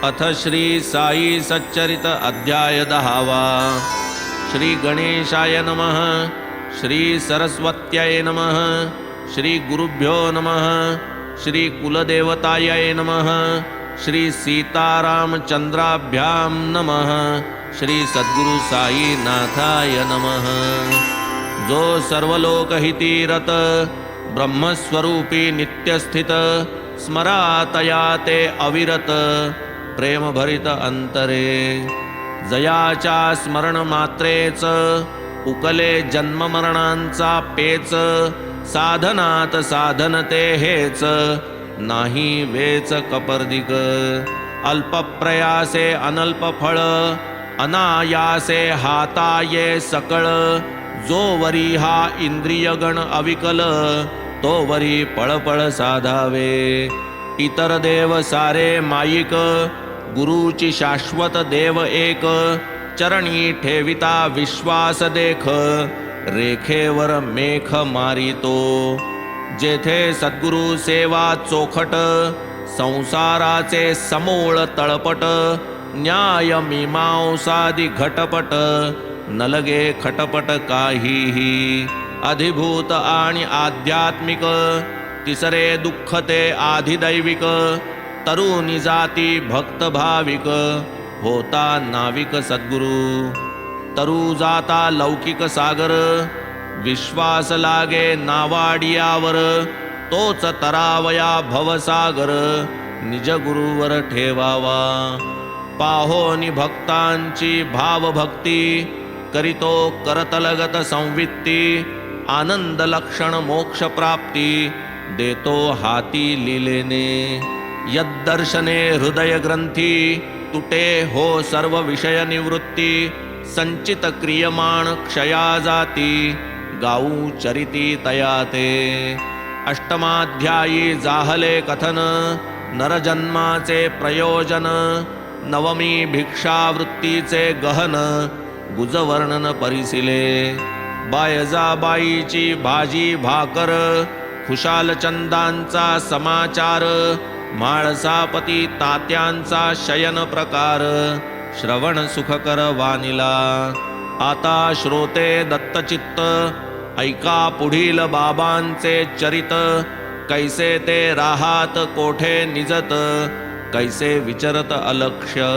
अथ श्री साई सच्चरित अध्याय 10वा। श्री गणेशाय नमः। श्री सरस्वत्याय नमः। श्री गुरुभ्यो नमः। श्री कुलदेवताय नमः। श्री सीतारामचंद्राभ्यां नमः। श्री सद्गुरु साई नाथाय नमः। जो सर्वलोकहिती रत ब्रह्मस्वरूपी नित्यस्थित स्मरातया ते अविरत प्रेमभरित अंतरे जयाच्या स्मरण मात्रेच उकले जन्ममरणांचा पेच साधनात साधन ते हेच नाही वेच कपर्दिक अल्पप्रयासे अनल्प फळ अनायासे हाताये सकळ जो वरी हा इंद्रियगण अविकल तो वरी पळपळ साधावे इतर देव सारे माईक गुरुची शाश्वत देव एक चरणी ठेविता विश्वास देख रेखेवर मेख मारितो जेथे सद्गुरु सेवा चोखट संसाराचे समूळ तळपट न्याय मीमांसादि घटपट नलगे खटपट काहीही अधिभूत आणि आध्यात्मिक तिसरे दुःख ते आधिदैविक तरुणी जाती भक्त भाविक होता नाविक सद्गुरु तरु जाता लौकिक सागर विश्वास लागे नावाडियावर तोच तरावया भवसागर निज गुरुवर ठेवावा पाहोनी भक्तांची भावभक्ती करितो करतलगत संवित्ती आनंद लक्षण मोक्ष प्राप्ती देतो हाती लिलेने यद्दर्शने हृदय ग्रंथी तुटे हो सर्व विषय निवृत्ती संचित क्रियमाण क्षया जाती गाऊ चरिती तयाते अष्टमाध्यायी जाहले कथन नरजन्माचे प्रयोजन नवमी भिक्षावृत्तीचे गहन गुजवर्णन परिसिले बायजाबाईची भाजी भाकर खुशालचंदांचा समाचार माळसापती तात्यांचा शयन प्रकार श्रवण सुखकर वानिला आता श्रोते दत्तचित्त ऐका पुढील बाबांचे चरित कैसे ते राहात कोठे निजत कैसे विचरत अलक्ष्य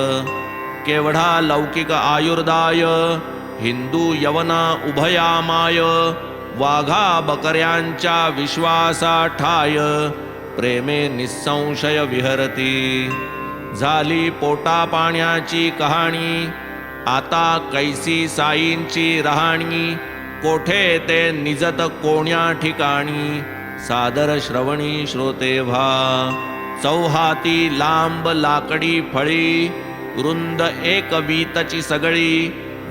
केवढा लौकिक आयुर्दाय हिंदू यवना उभयामाय वाघा बकऱ्यांच्या विश्वासा ठाय प्रेमे निसंशय विहरती झाली पोटा पाण्याची कहाणी आता कैसी साईंची रहाणी कोठे ते निजत कोण्या ठिकाणी सादर श्रवणी श्रोते व्हा चौहाती लांब लाकडी फळी रुंद एक वीतची सगळी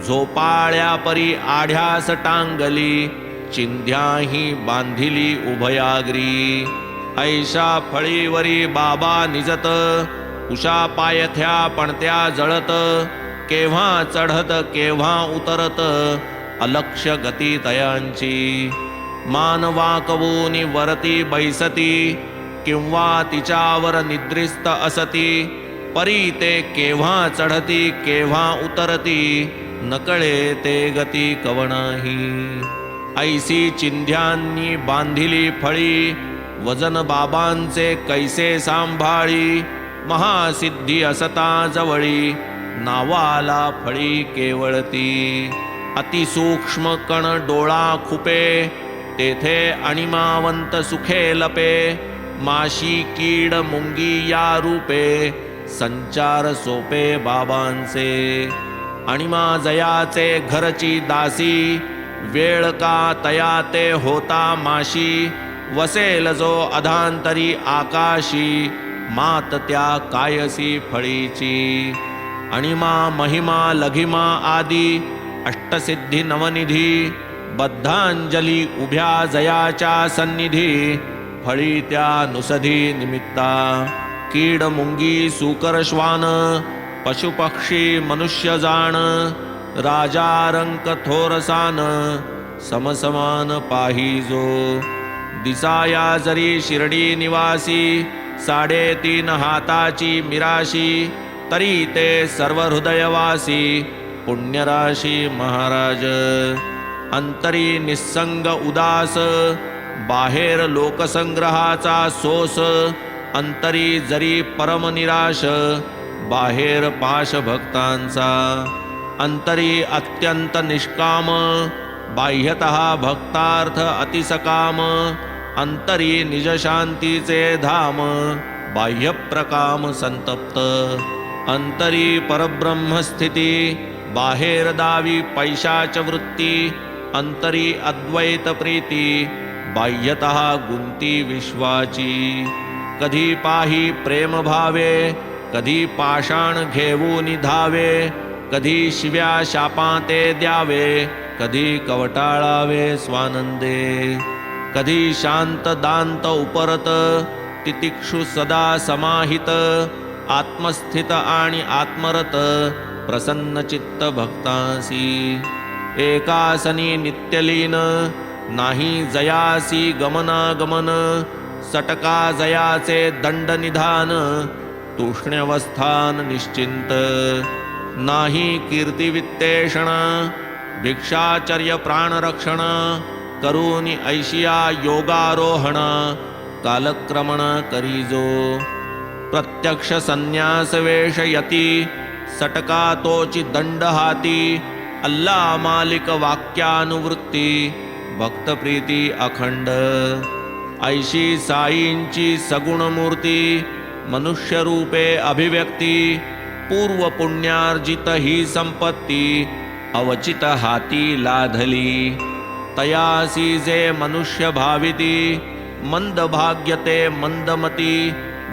झोपाळ्या परी आढ्यास टांगली चिंध्याही बांधिली उभयाग्री ऐशा फळीवरी बाबा निजत उषा पायथ्या पणत्या जळत केव्हा चढत केव्हा उतरत अलक्ष्य गती तयांची मान वाकवूनी वरती बैसती किंवा तिच्यावर निद्रिस्त असती परी ते केव्हा चढती केव्हा उतरती नकळे ते गती कवणाही ऐसी चिंध्यांनी बांधिली फळी वजन बाबांचे कैसे सांभाळी महासिद्धी असता जवळी नावाला फळी केवळती अतिसूक्ष्म कण डोळा खुपे तेथे अणिमावंत सुखे लपे माशी कीड मुंगी या रूपे संचार सोपे बाबांचे अणिमा जयाचे घरची दासी वेळ का तया ते होता माशी वसेल जो अधांतरी आकाशी मात त्या कायसी फळीची अणिमा महिमा लघिमा आदी अष्टसिद्धी नवनिधी बद्धांजली उभ्या जयाच्या सन्निधी फळी त्या नुसधी निमित्ता कीड मुंगी सूकर श्वान पशुपक्षी मनुष्य जाण राजा रंक थोरसान समसमान पाहिजो दिसाया जरी शिर्डी निवासी 3.5 हाताची मिराशी तरी ते सर्व हृदयवासी पुण्यराशी महाराज. अंतरी निस्संग उदास, बाहेर लोकसंग्रहाचा सोस. अंतरी जरी परमनिराश, बाहेर पाश भक्तांचा. अंतरी अत्यंत निष्काम, बाह्यतः भक्तार्थ अतिसकाम. अंतरी निजशांतीचे धाम, बाह्य प्रकाम संतप्त. अंतरी परब्रह्मस्थिती, बाहेर दावी पैशाच वृत्ती. अंतरी अद्वैत प्रीती, बाह्यतः गुंती विश्वाची. कधी पाही प्रेम भावे, कधी पाषाण घेऊन धावे. कधी शिव्या शापाते द्यावे, कधी कवटाळावे स्वानंदे. कधी शांत दांत उपरत, तितिक्षु सदा समाहित. आत्मस्थित आणि आत्मरत, प्रसन्न चित्त भक्तांसी. एकासनी नित्यलीन, नाही जयासी गमनागमन. सटका जयाचे दंड निधान, तूष्ण्यवस्थान निश्चिंत. नाही कीर्तिवित्तेषण, भिक्षाचर्य प्राणरक्षण. करूनी ऐशिया योगारोहण, कालक्रमण करीजो. प्रत्यक्ष संन्यास वेशयती, सटका तोची दंड हाती. अल्ला मालिक वाक्यानुवृत्ती, भक्तप्रीती अखंड. ऐशी साईंची सगुण मूर्ती, मनुष्य रूपे अभिव्यक्ती. पूर्व पुण्यार्जित ही संपत्ती, अवचित हाती लाधली. तयासी जे मनुष्य भाविती, मंद भाग्यते मंदमती.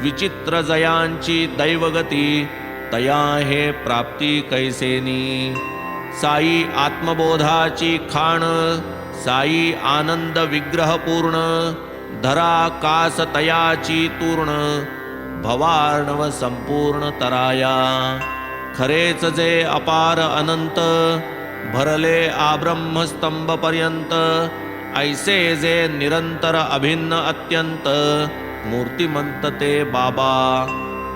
विचित्र जयांची दैवगती, तया हे प्राप्ती कैसेनी. साई आत्मबोधाची खाण, साई आनंद विग्रह पूर्ण. धरा कास तयाची तूर्ण, भवार्णव संपूर्ण तराया. खरेच जे अपार अनंत, भरले आब्रह्मस्तंभ पर्यंत. ऐसे जे निरंतर अभिन्न अत्यंत, मूर्तिमंत ते बाबा.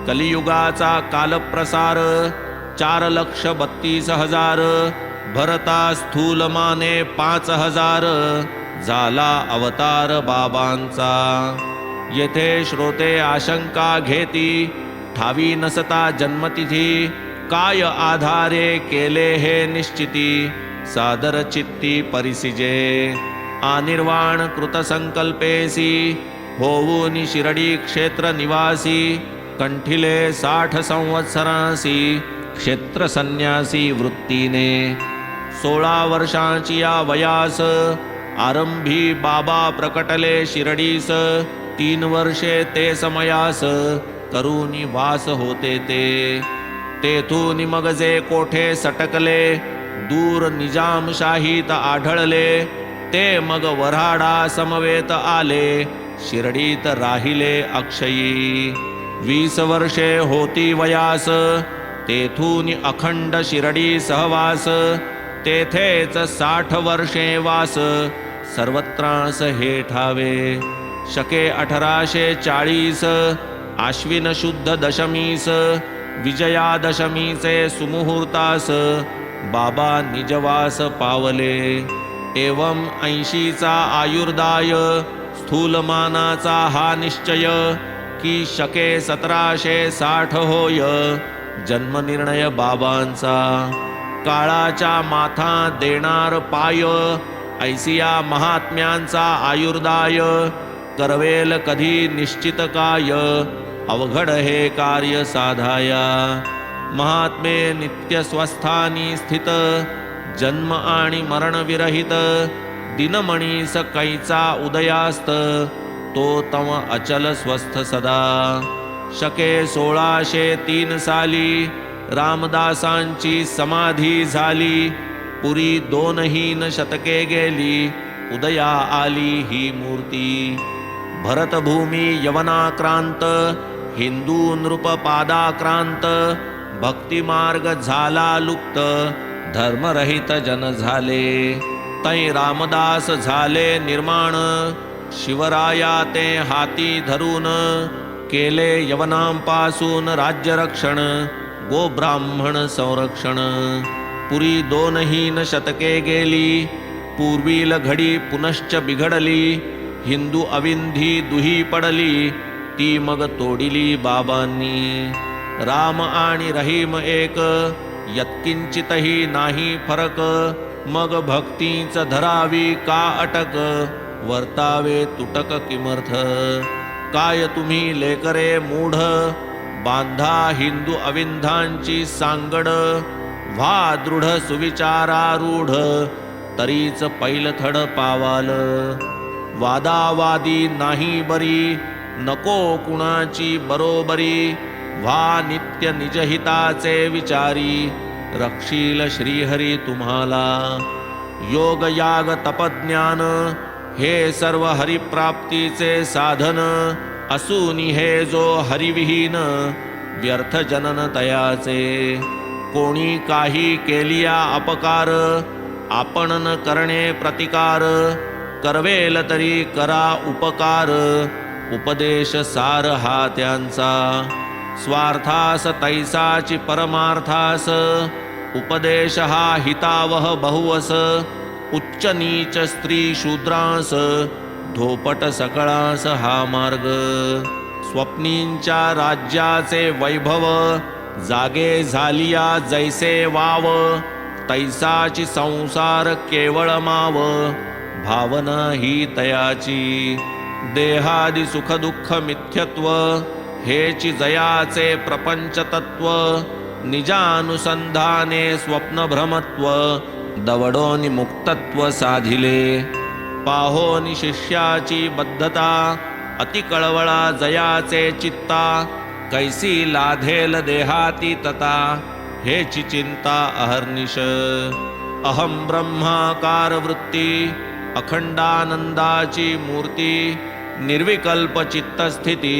कलियुगाचा कालप्रसार, 4,32,000. भरता स्थूलमाने 5,000. झाला अवतार बाबांचा. येथे श्रोते आशंका घेती, ठावी नसता जन्मतिथी. काय आधारे केले हे निश्चिती, सादर चित्ती परिसिजे. आनिर्वाण कृत संकल्पेसी, होऊनी शिरडी क्षेत्र निवासी. कंठिले 60 संवत्सरासी, क्षेत्र संन्यासी वृत्तीने. 16 वर्षांची या वयास, आरंभी बाबा प्रकटले शिरडीस. 3 वर्षे ते समयास, करूनी वास होते ते. तेथून मग जे कोठे सटकले, दूर निजामशाहीत आढळले. ते मग वऱ्हाडा समवेत आले, शिर्डीत राहिले अक्षयी. 20 वर्षे होती वयास, तेथून अखंड शिर्डी सहवास. तेथेच 60 वर्षे वास, सर्वत्रास हे ठावे. शके 1840, आश्विन शुद्ध दशमीस. विजयादशमीचे सुमुहूर्तास, बाबा निजवास पावले. एवं 80चा आयुर्दाय, स्थूलमानाचा हा निश्चय. की शके 1760 होय, जन्मनिर्णय बाबांचा. काळाच्या माथा देणार पाय, ऐसिया महात्म्यांचा आयुर्दाय. करवेल कधी निश्चित काय, अवघड हे कार्य साधाया. महात्मे नित्य स्वस्थानी स्थित, जन्म आणि मरण विरहित. दिनमणीस कैचा उदयास्त, तो तव अचल स्वस्थ सदा. शके 1603 साली, रामदासांची समाधी झाली. पुरी 2 शतके गेली, उदया आली ही मूर्ती. भरतभूमी यवनाक्रांत, हिंदू नृप पादाक्रांत. भक्तिमार्ग झाला लुप्त, धर्मरहित जन झाले. तै रामदास झाले निर्माण, शिवराया ते हाती धरून. केले यवनांपासून राज्यरक्षण, गो ब्राह्मण संरक्षण. पुरी 2 शतके गेली, पूर्वील घडी पुनश्च बिघडली. हिंदू अविंधी दुही पडली, ती मग तोडिली बाबांनी. राम आणि रहीम एक, यत्किंचितही नाही फरक. मग भक्तीच धरावी का अटक, वर्तावे तुटक किमर्थ. काय तुम्ही लेकरे मूढ, बांधा हिंदू अविंधांची सांगड. व्हा दृढ सुविचारारूढ, तरीच पैलथड पावाल. वादावादी नाही बरी, नको कुणाची बरोबरी. व्हा नित्य निजहिताचे विचारी, रक्षील श्रीहरी तुम्हाला. योग याग तपज्ञान, हे सर्व हरिप्राप्तीचे साधन. असूनी हे जो हरिविहीन, व्यर्थ जनन तयाचे. कोणी काही केलिया अपकार, आपण न करणे प्रतिकार. करवेल तरी करा उपकार, उपदेश सार हा त्यांचा. स्वार्थास तैसाची परमार्थास, उपदेश हा हितावह बहुवस. उच्च नीच स्त्री शूद्रांस, धोपट सकळास हा मार्ग. स्वप्नींच्या राज्याचे वैभव, जागे झालिया जैसे वाव. तैसाची संसार केवळ माव, भावना ही तयाची. देहादी सुख दुःख मिथ्यत्व, हेची जयाचे प्रपंच तत्व. निजानुसंधाने स्वप्न भ्रमत्व, दवडोनि मुक्तत्व साधिले. पाहोनि शिष्याची बद्धता, अति कळवळा जयाचे चित्ता. कैसी लाधेल देहाती तता, हेची चिंता अहर्निश. अहम ब्रह्माकार वृत्ती, अखंडानंदाची मूर्ती. निर्विकल्प चित्तस्थिती,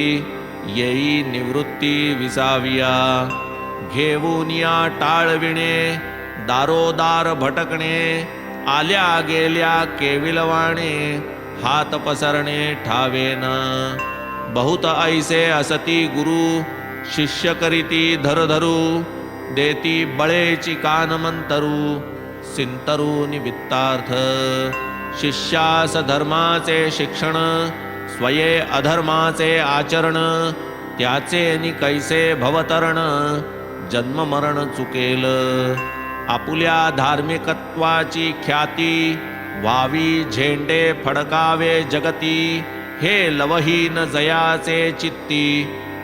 येई निवृत्ती विसाविया. घेऊनिया टाळविणे, दारोदार भटकणे. आल्या गेल्या केविलवाणे, हात पसरणे ठावेना. बहुत ऐसे असती गुरु, शिष्य करीती धरधरू. देती बळेची कानमंतरू, सिंतरूनि वित्तार्थ. शिष्यास धर्माचे शिक्षण, स्वये अधर्माचे आचरण. त्याचे नि कैसे भवतरण, जन्म मरण चुकेल. आपुल्या धार्मिकत्वाची ख्याती, व्हावी झेंडे फडकावे जगती. हे लवहीन जयाचे चित्ती,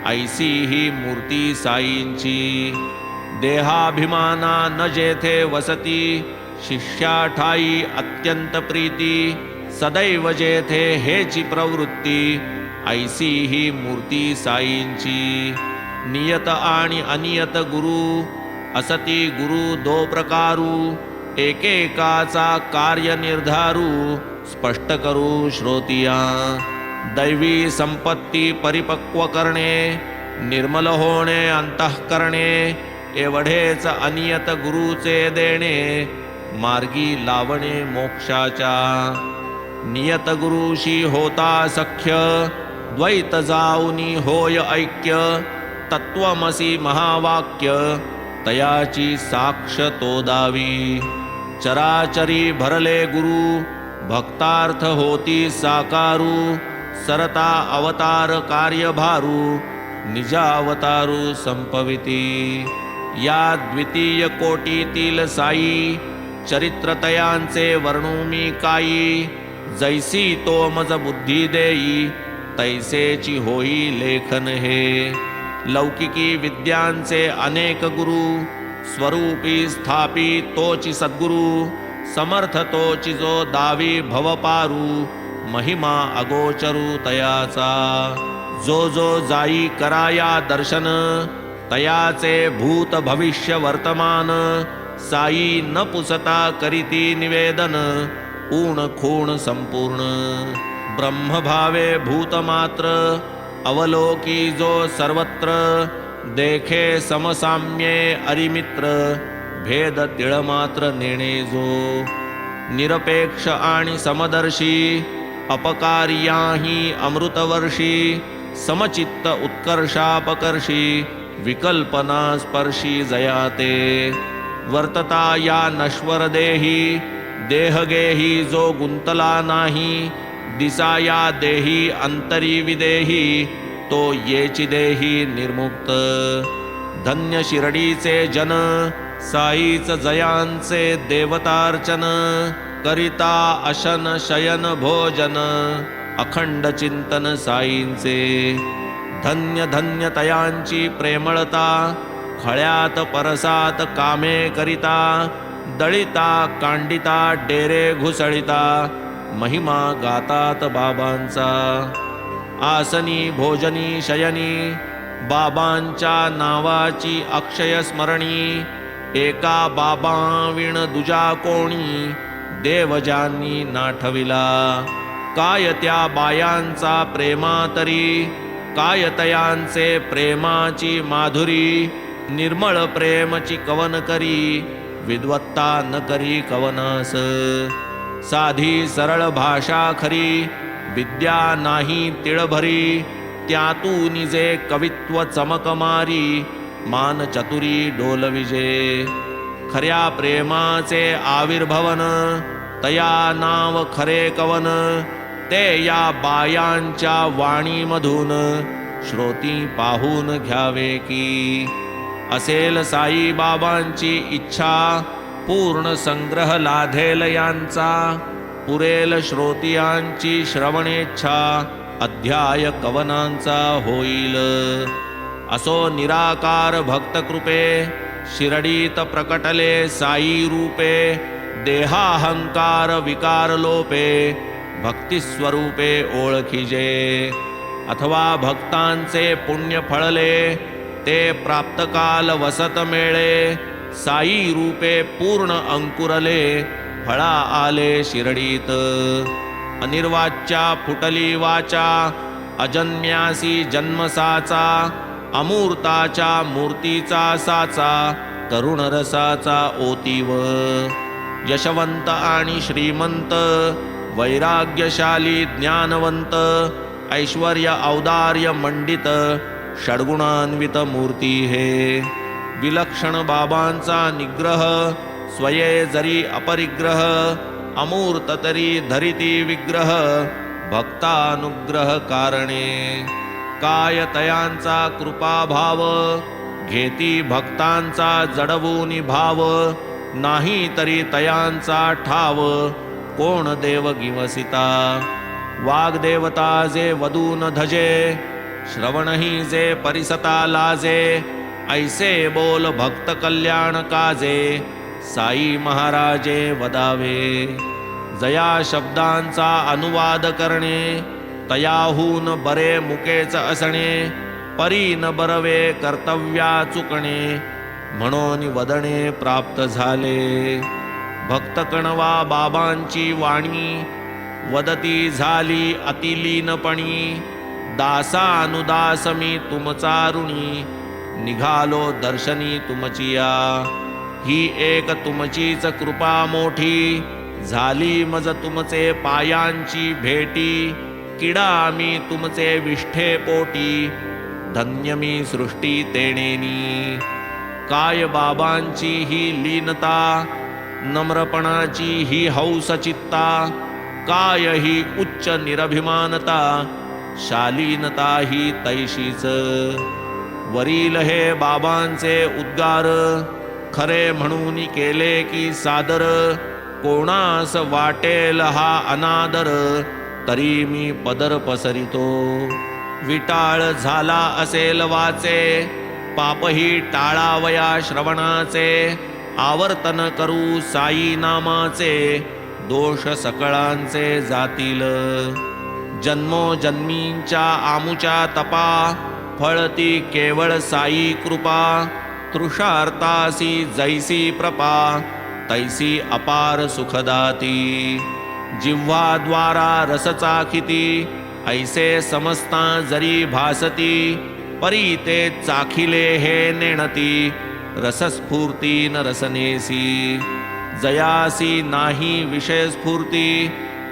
ऐसी ही मूर्ती साईंची. देहाभिमाना न जेथे वसती, शिष्या ठाई अत्यंत प्रीती. सदैव जेथे हेची प्रवृत्ती, ऐसी ही मूर्ती साईंची. नियत आणि अनियत गुरु, असती गुरु 2 प्रकारू. एकेकाचा कार्य निर्धारू, स्पष्ट करू श्रोतिया. दैवी संपत्ती परिपक्व करणे, निर्मल होणे अंतःकरणे. एवढेच अनियत गुरुचे देणे, मार्गी लावणे मोक्षाच्या. नियत गुरुशी होता सख्य, द्वैत जाऊनी होय ऐक्य. तत्वमसी महावाक्य, तयाची साक्ष तो दावी. चराचरी भरले गुरु, भक्तार्थ होती साकारू. सरता अवतार कार्यभारू, निजावतारू संपविती. या द्वितीय कोटीतील साई, चरित्रतयांचे वर्णुमी काई. जैसी तो मज बुद्धी देई, तैसेची होई लेखन हे. लौकिकी विद्यांचे अनेक गुरु, स्वरूपी स्थापी तोची सद्गुरु. समर्थ तोची जो दावी भवपारू, महिमा अगोचरू तयाचा. जो जो जाई कराया दर्शन, तयाचे भूत भविष्य वर्तमान. साई न पुसता करीती निवेदन, ऊण खूण संपूर्ण. ब्रह्मभावे भूतमात्र, अवलोकी जो सर्वत्र. देखे समसाम्ये अरिमित्र, भेद तिळमात्र नेणे जो. निरपेक्ष आणि समदर्शी, अपकार्याही अमृतवर्षी. समचित्त उत्कर्षापकर्षी, विकल्पना स्पर्शी जयाते वर्तता या नश्वर देही देहगेही जो गुंतला नाही दिसाया देही अंतरी विदेही तो येची देही निर्मुक्त धन्य शिरडीचे जन साईच जयांचे देवतार्चन करिता अशन शयन भोजन अखंड चिंतन साईंचे धन्य धन्य तयांची प्रेमळता खळ्यात परसात कामे करिता दळिता कांडिता डेरे घुसळिता महिमा गातात बाबांचा आसनी भोजनी शयनी बाबांच्या नावाची अक्षय स्मरणी एका बाबा विण दुजा कोणी देवजांनी नाठविला काय त्या बायांचा प्रेमातरी काय तयांचे प्रेमाची माधुरी निर्मळ प्रेमची कवन करी विद्वत्ता न करी कवनास साधी सरळ भाषा खरी विद्या नाही तिळभरी त्यातून जे कवित्व चमक मारी मान चतुरी डोल विजे खऱ्या प्रेमाचे आविर्भवन तया नाव खरे कवन ते या बायांच्या वाणीमधून श्रोती पाहून घ्यावे की असेल साई बाबांची इच्छा पूर्ण संग्रह लाधेल यांचा पुरेल श्रोतियांची श्रवणेच्छा अध्याय कवनांचा होईल असो निराकार भक्तकृपे शिरडीत प्रकटले साई रूपे देहाहंकार विकार लोपे भक्तिस्वरूपे ओळखिजे अथवा भक्तांचे पुण्य फळले ते प्राप्तकाल वसत मेळे साई रूपे पूर्ण अंकुरले फळा आले शिरडीत अनिर्वाच्या फुटली वाचा अजन्म्यासी जन्मसाचा अमूर्ताच्या मूर्तीचा साचा करुण रसाचा ओतीव यशवंत आणि श्रीमंत वैराग्यशाली ज्ञानवंत ऐश्वर्य औदार्य मंडित षड्गुणान्वित मूर्ती हे विलक्षण बाबांचा निग्रह स्वये जरी अपरिग्रह अमूर्त तरी धरिती विग्रह भक्तानुग्रह कारणे काय तयांचा कृपाभाव घेती भक्तांचा जडवूनी भाव नाही तरी तयांचा ठाव कोण देव गिवसिता वाग्देवता जे वदून धजे श्रवणही जे परिसता लाजे ऐसे बोल भक्त कल्याण काजे साई महाराजे वदावे जया शब्दांचा अनुवाद करणे तयाहून बरे मुकेच असणे परी न बरवे कर्तव्या चुकणे म्हणून वदणे प्राप्त झाले भक्त कणवा बाबांची वाणी वदती झाली अतिलीनपणी दासानुदास मी तुमचा ऋणी निघालो दर्शनी तुमचिया ही एक तुमचीच कृपा मोठी झाली मज तुमचे पायांची भेटी किडा मी तुमचे विष्ठे पोटी धन्य मी सृष्टी तेणेनी काय बाबांची ही लीनता नम्रपणाची ही हौस चित्ता काय ही उच्च निरभिमानता शालीनता ही तैशीच वरील हे बाबांचे उद्गार खरे म्हणून केले की सादर कोणास वाटेल हा अनादर तरी मी पदर पसरितो विटाळ झाला असेल वाचे पापही टाळावया श्रवणाचे आवर्तन करू साई नामाचे दोष सकळांचे जातील जन्मोजन्मींच्या आमुच्या तपा फळती केवळ साई कृपा तृषार्तासी जैसी प्रपा तैसी अपार सुखदाती जिव्हाद्वारा रस चाखिती ऐसे समजता जरी भासती परी ते चाखिले हे नेणती रसस्फूर्ती न रसनेसी जयासी नाही विषय स्फूर्ती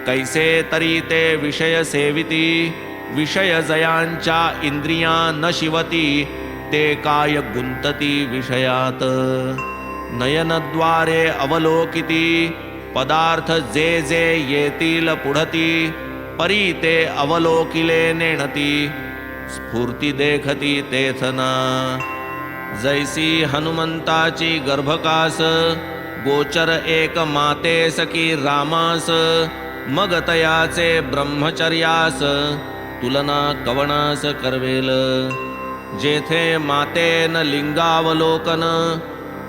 कैसे तरी ते विषय सेविती विषय जयांच्या इंद्रिया न शिवती ते काय गुंतती विषयात. नयनद्वारे अवलोकिती पदार्थ जे जे येतील पुढती, परी ते अवलोकिले नेणती स्फूर्ती देखती तेथना. जैसी हनुमंताची गर्भकास गोचर एक माते सखी रामास, मग तयाचे ब्रह्मचर्यास तुलना कवनास करवेल. जेथे मातेन लिंगावलोकन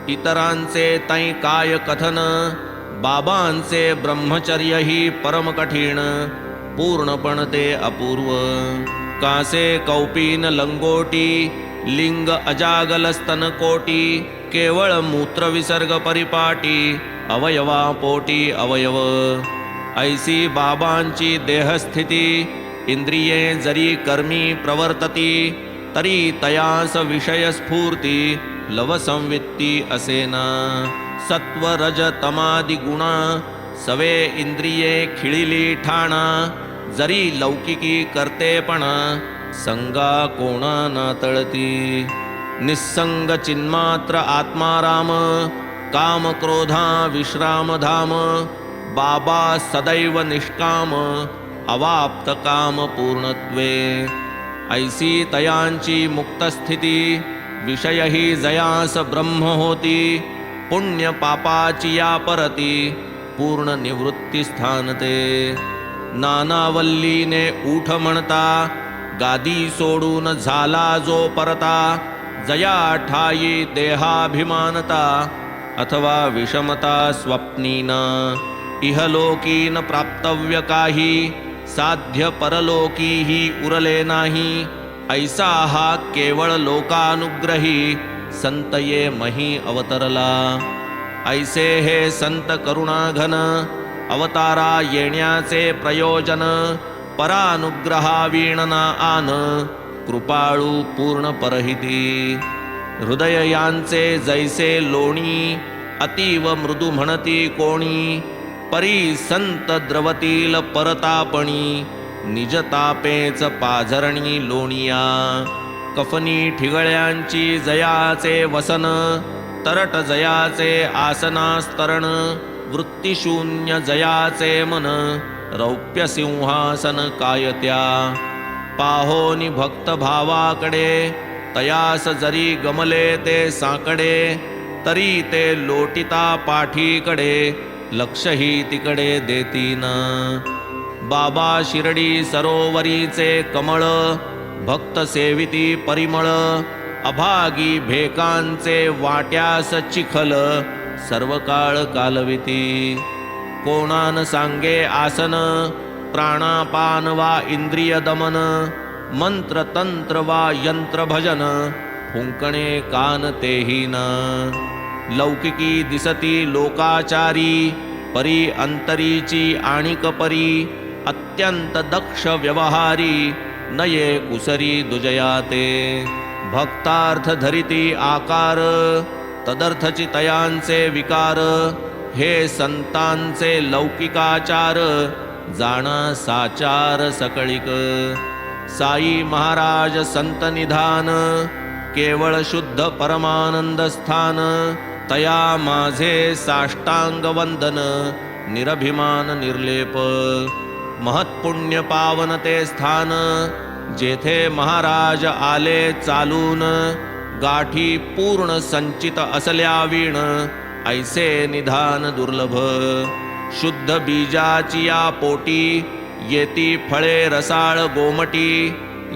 इतरांचे तै काय कथन, बाबांचे ब्रह्मचर्य ही परम कठीण पूर्णपण ते अपूर्व. कासे कौपीन लंगोटी लिंग अजागल स्तन कोटी, केवळ मूत्र विसर्ग परिपाटी अवयवा पोटी अवयव. ऐसी बाबांची देहस्थिती इंद्रिये जरी कर्मी प्रवर्तती, तरी तयास विषय स्फूर्ती लवसंवित्ती असेना. सत्व रज तमादि गुणा सवे इंद्रिये खिळिली ठाणा, जरी लौकिकी करतेपणा संगा कोणा नातळती. निस्संग चिन्मात्र आत्माराम काम क्रोधा विश्रामधाम, बाबा सदैव निष्काम अवाप्त काम पूर्णत्वे. ऐसी तयांची मुक्तस्थिती विषय ही जयास ब्रह्म होती, पुण्य पापाची या परती पूर्ण निवृत्ती स्थानते. नानावल्लीने उठ म्हणता गादी सोडून झाला जो परता, जया ठाई देहाभिमानता अथवा विषमता स्वप्नीना. इहलोकीन प्राप्तव्य काही साध्य परलोकीही उरले नाही, ऐसा हा केवळ लोकानुग्रही संत ये मही अवतरला. ऐसे हे संत करुणाघन अवतारा येण्याचे प्रयोजन, परानुग्रहावीणना आन कृपाळू पूर्ण परहिती. हृदय यांचे जैसे लोणी अतीव मृदू म्हणती कोणी, परी संत द्रवतील परतापणी निजतापेच पाझरणी लोणिया. कफनी ठिगळ्यांची जयाचे वसन, तरट जयाचे आसनास्तरण, वृत्तिशून्य जयाचे मन रौप्य सिंहासन कायत्या. पाहोनी भक्त भावाकडे तयास जरी गमले ते साकडे, तरी ते लोटिता पाठीकडे लक्षही तिकडे देतीन. बाबा शिर्डी सरोवरीचे कमळ भक्त सेविती परिमळ, अभागी भेकांचे वाट्यास चिखल सर्व काळ कालविती. कोणान सांगे आसन प्राणापान वा इंद्रिय दमन, मंत्र तंत्र वा यंत्र भजन फुंकणे कान तेही न. लौकिकी दिसती लोकाचारी परी अंतरीची आणिक परी, अत्यंत दक्ष व्यवहारी नये कुसरी दुजयाते. भक्तार्थ धरिती आकार तदर्थची तयांचे विकार, हे संतांचे लौकिकाचार जाणा साचार सकळिक. साई महाराज संत निधान केवळ शुद्ध परमानंद स्थान, तया माझे साष्टांग वंदन निरभिमान निर्लेप. महत्पुण्य पावन ते स्थान जेथे महाराज आले चालून, गाठी पूर्ण संचित असल्या वीण ऐसे निधान दुर्लभ. शुद्ध बीजाची या पोटी येती फळे रसाळ गोमटी,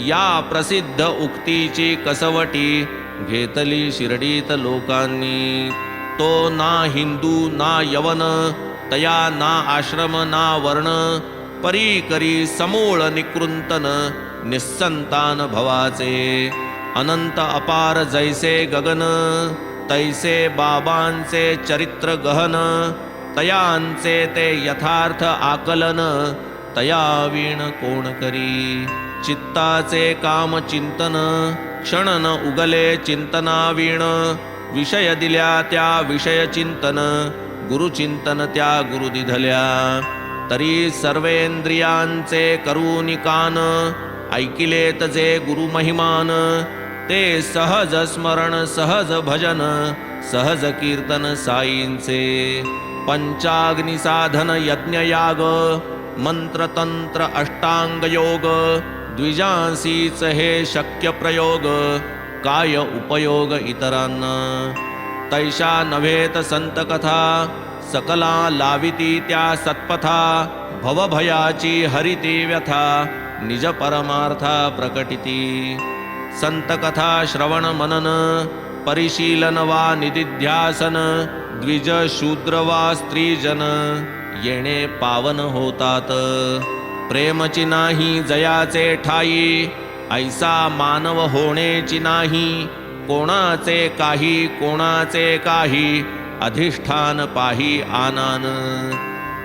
या प्रसिद्ध उक्तीची कसवटी घेतली शिर्डीत लोकांनी. तो ना हिंदू ना यवन तया ना आश्रम ना वर्ण, परी करी समूळ निकृंतन निस्संतान भवाचे. अनंत अपार जैसे गगन तैसे बाबांचे चरित्र गहन, तयांचे ते यथार्थ आकलन तया वीण कोण करी. चित्ताचे काम चिंतन क्षण न उगले चिंतना वीण, विषय दिल्या त्या विषय चिंतन गुरुचिंतन त्या गुरु दिधल्या. तरी सर्वेंद्रियांचे करूनि कान, ऐकिलेत जे गुरु महिमान ते सहज स्मरण सहज भजन सहज कीर्तन साईंचे. पंचाग्नी साधन यज्ञयाग मंत्रतंत्र अष्टांग योग द्विजांसीच हे शक्य प्रयोग काय उपयोग इतरांना. तैशा नव्हेत संत कथा सकला लाविती त्या सत्पथा भवभयाची हरिती व्यथा निज परमार्था प्रकटिती. संत कथा श्रवण मनन परिशीलन वा निदिध्यासन द्विज शूद्र वा स्त्रीजन येणे पावन होतात. प्रेमची नाही जयाचे ठाई ऐसा मानव होणेची नाही. कोणाचे काही अधिष्ठान पाही आनान.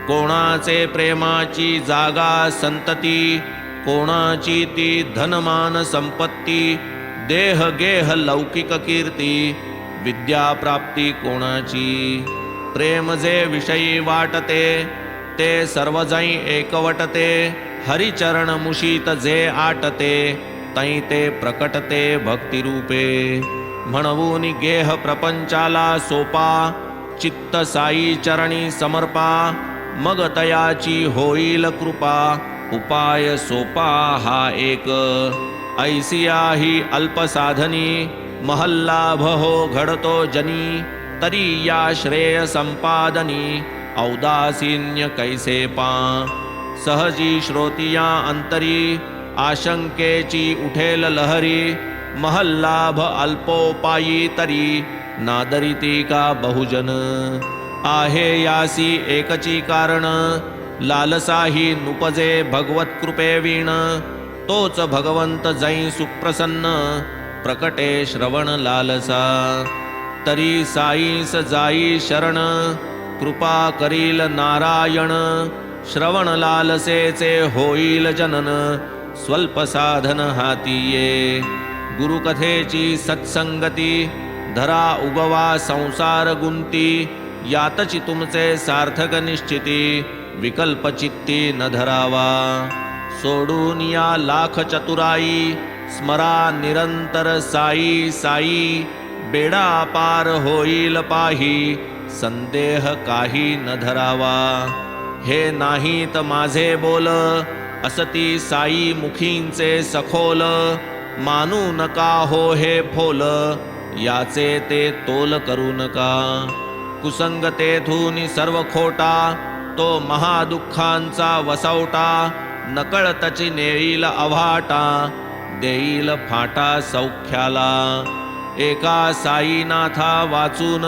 कोणाचे प्रेमाची जागा संतती कोणाची ती धनमान संपत्ती. देह गेह लौकिक कीर्ती विद्या प्राप्ती कोणाची. प्रेम जे विषयी वाटते ते सर्वजै एकवटते. हरिचरण मुशीत जे आटते तै ते प्रकटते भक्तिरूपे. म्हणून गेह प्रपंचाला सोपा चित्त साई चरणी समर्पा. मग तयाची होईल कृपा उपाय सोपा हा एक. ऐसिया ही अल्पसाधनी महल्लाभ हो घडतो जनी. तरी या श्रेय संपादनी औदासीन्य कैसे पा. सहजी श्रोतिया अंतरी आशंकेची उठेल लहरी. महल्लाभ अल्पोपायी तरी नादरिती का बहुजन. आहे यासी एकची कारण लालसाही नुपजे भगवत कृपे वीण. तोच भगवंत जै सुप्रसन्न प्रकटे श्रवण लालसा. तरी साईस जाई शरण कृपा करील नारायण. श्रवण लालसेचे होईल जनन स्वल्प साधन हाती ये. गुरुकथेची सत्संगती धरा उगवा संसार गुंती. यातची तुमचे सार्थक निश्चिती विकल्प चित्ती न धरावा. सोडून या लाख चतुराई स्मरा निरंतर साई साई. बेडा पार होईल पाही संदेह काही न धरावा. हे नाहीत माझे बोल असती साई मुखींचे सखोल. मानू नका हो हे फोल याचे ते तोल करू नका. कुसंगतेथून सर्व खोटा तो महादुःखांचा वसवटा. नकळतची नेईल अव्हाटा देईल फाटा सौख्याला. एका साईनाथा वाचून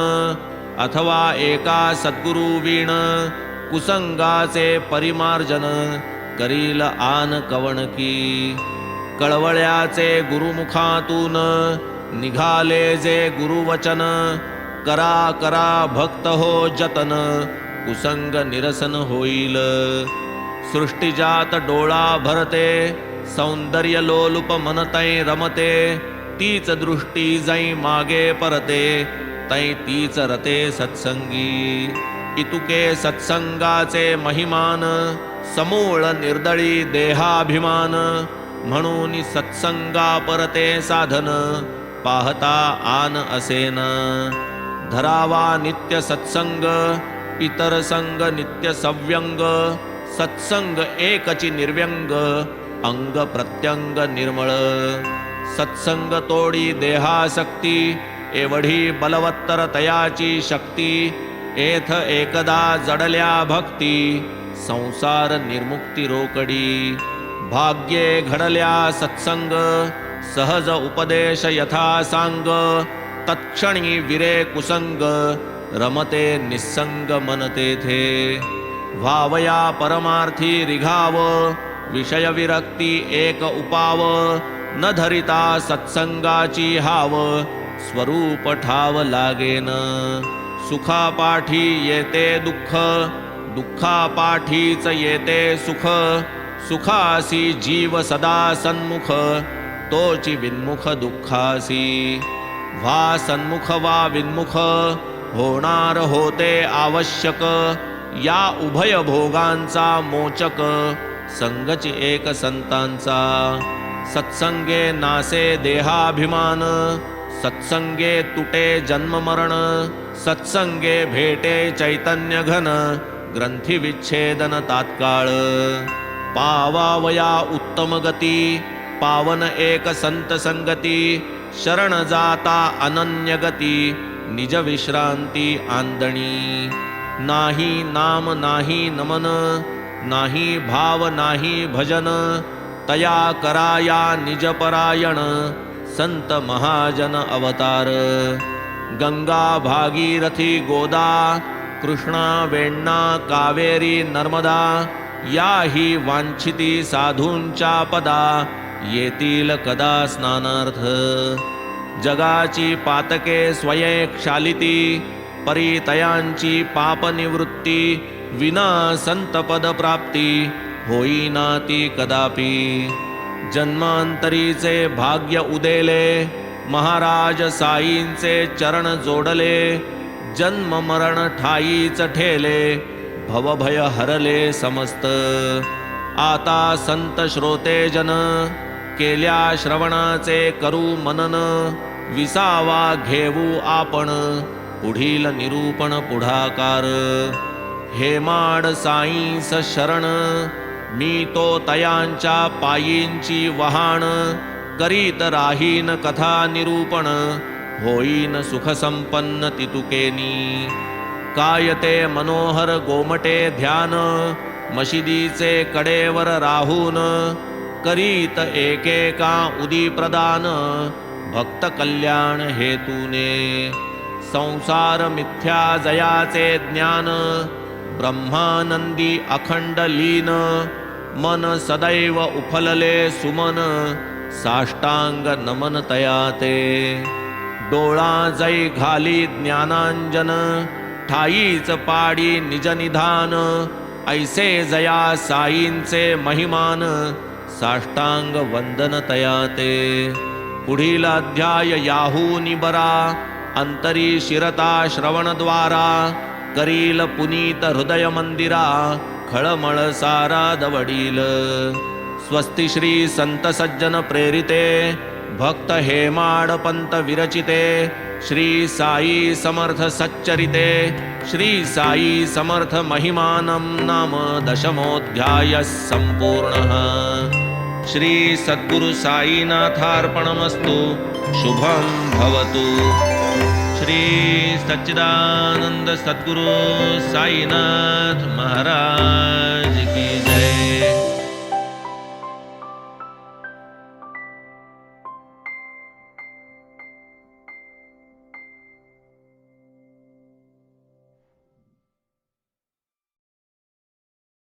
अथवा एका सद्गुरु वीण. कुसंगाचे परिमार्जन करील आन कवणकी. कळवळ्याचे गुरुमुखातून निघाले जे गुरुवचन. करा करा भक्त हो जतन कुसंग निरसन होईल. सृष्टीजात डोळा भरते सौंदर्य लोलुप मनतै रमते. तीच दृष्टी जै मागे परते तै तीच रते सत्संगी. इतुके सत्संगाचे महिमान समूळ निर्दळी देहाभिमान. म्हणून सत्संगा परते साधन पाहता आन असेन. धरावा नित्य सत्संग इतर संग नित्य सव्यंग. सत्संग एकची निर्व्यंग अंग प्रत्यंग निर्मळ. सत्संग तोडी देहासक्ती एवढी बलवत्तर तयाची शक्ती. एथ एकदा जडल्या भक्ती संसार निर्मुक्ती रोकडी. भाग्ये घडल्या सत्संग सहज उपदेश यथा सांग. तत्क्षणी विरे कुसंग रमते निस्संग मन तेथे. व्हावया परमार्थी रिघाव विषय विरक्ती एक उपाव. न धरिता सत्संगाची हाव स्वरूप ठाव लागेन. सुखापाठी येते दुःख दुःखापाठीच येते सुख. सुखासी जीव सदा सन्मुख तोची विन्मुख दुःखासी. व्हा सन्मुख वा विन्मुख होणार होते आवश्यक. या उभय भोगांचा मोचक संगची एक संतांचा. सत्संगे नासे देहाभिमान, सत्संगे तुटे जन्म मरण, सत्संगे भेटे चैतन्य घन, ग्रंथी विच्छेदन तात्काळ. पावावया उत्तम गती, पावन एक संत संगती, शरण जाता अनन्य गती, निज विश्रांती आंदणी. नाही नाम नाही नमन, नाही भाव नाही भजन, तया कराया निज परायण, संत महाजन अवतार. गंगा भागीरथी गोदा, कृष्णा वेण्णा कावेरी नर्मदा, याही वांछिती साधूंच्या पदा, येतील कदा स्नानार्थ. जगाची पातके स्वये क्षालिती, परितयांची पापनिवृत्ती, विना संतपद प्राप्ती, होईना ती कदापि. जन्मांतरीचे भाग्य उदेले, महाराज साईंचे चरण जोडले, जन्म मरण ठाईच ठेले, भवभय हरले समस्त. आता संत श्रोते जन, केल्या श्रवणाचे करू मनन, विसावा घेऊ आपण, पुढील निरूपण पुढाकार. हेमाड साईंस शरण, मी तो तयांच्या पायींची वहाण, करीत राहीन कथा निरूपण, होईन सुख संपन्न तितुकेनी. काय ते मनोहर गोमटे ध्यान, मशिदीचे कडेवर राहून, करीत एकेका उदी प्रदान, भक्त कल्याण हेतूने. संसार मिथ्या जयाचे ज्ञान, ब्रह्मानंदी अखंड लीन, मन सदैव उफलले सुमन, साष्टांग नमन तयाते. डोळा जै घाली ज्ञानांजन, ठाईच पाडी निज निधान, ऐसे जया साईंचे महिमान, साष्टांग वंदन तयाते. पुढील अध्याय याहूनी बरा, अंतरी शिरता श्रवणद्वारा, करील पुनीत हृदय मंदिरा, खळमळ सारा दवडील. स्वस्ति श्री संत सज्जन प्रेरिते, भक्त हेमाड पंत विरचिते, श्री साई समर्थ सच्चरिते, श्री साई समर्थ महिमानं नाम दशमोऽध्यायः सम्पूर्णः. श्री सद्गुरु साईनाथार्पणमस्तु. शुभं भवतु. श्री सच्चिदानंद सद्गुरु साईनाथ महाराज